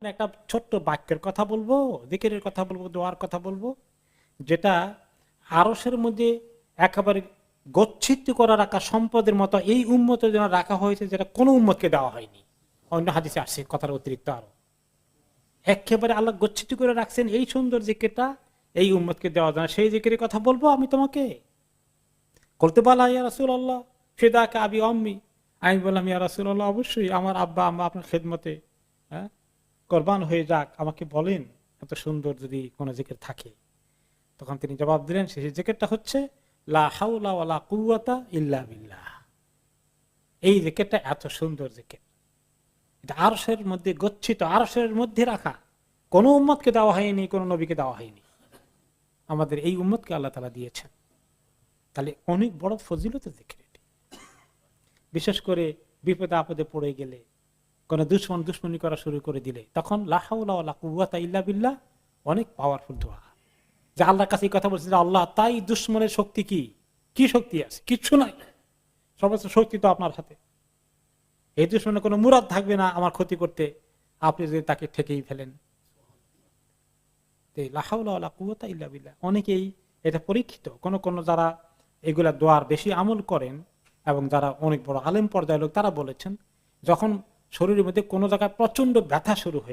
একটা ছোট্ট বাক্যের কথা বলবো, জিকিরের কথা বলবো, দোয়ার কথা বলবো, যেটা আরশের মধ্যে একেবারে গচ্ছিত করা রাখা সম্পদের মতো এই উম্মতের জন্য রাখা হয়েছে, যেটা কোনো উম্মতকে দেওয়া হয়নি। অন্য হাদিসে আসছে কথার অতিরিক্ত আরো একেবারে আল্লাহ গচ্ছিত করে রাখছেন এই সুন্দর জিকিরটা এই উম্মতকে দেওয়া যায়। সেই জিকিরের কথা বলবো আমি তোমাকে। বলতে বলা ইয়া রাসূলুল্লাহ ফিদাকা আবি আম্মি, আমি বললাম ইয়া রাসূলুল্লাহ অবশ্যই আমার আব্বা আম্মা আপনার খেদমতে কোরবান হয়ে যাক, আমাকে বলেন এত সুন্দর যদি কোনো জিকির থাকে। তখন তিনি জবাব দিলেন সেই জিকিরটা হচ্ছে লা হাওলা ওয়ালা কুওয়াতা ইল্লা বিল্লাহ। এই জিকিরটা এত সুন্দর জিকির, এটা আরশের মধ্যে গচ্ছিত, আরশের মধ্যে রাখা, কোন উম্মতকে দেওয়া হয়নি, কোন নবীকে দেওয়া হয়নি। আমাদের এই উম্মতকে আল্লাহ তাআলা দিয়েছেন। তাহলে অনেক বড় ফজিলতের জিকির এটি। বিশেষ করে বিপদে আপদে পড়ে গেলে, কোন দুশ্মনী করা শুরু করে দিলে, তখন লা হাওলা ওয়ালা কুওয়াতা ইল্লা বিল্লাহ অনেক পাওয়ারফুল দোয়া। যে আল্লাহর কাছে এই কথা বলছে যে আল্লাহ, তাই দুশ্মনের শক্তি কি শক্তি আছে? কিচ্ছু নাই, সমস্ত শক্তি তো আপনার হাতে। এই দুশ্মনের কোনো মুরাদ থাকবে না আমার ক্ষতি করতে, আপনি যদি তাকে ঠেকেই ফেলেন। লা হাওলা ওয়ালা কুওয়াতা ইল্লা বিল্লাহ অনেকেই এটা পরীক্ষিত। কোন যারা এগুলা দোয়ার বেশি আমল করেন এবং যারা অনেক বড় আলেম পর্যায়ের লোক, তারা বলেছেন যখন শরীরের মধ্যে কোনো জায়গায় প্রচন্ড ব্যথা শুরু হয়ে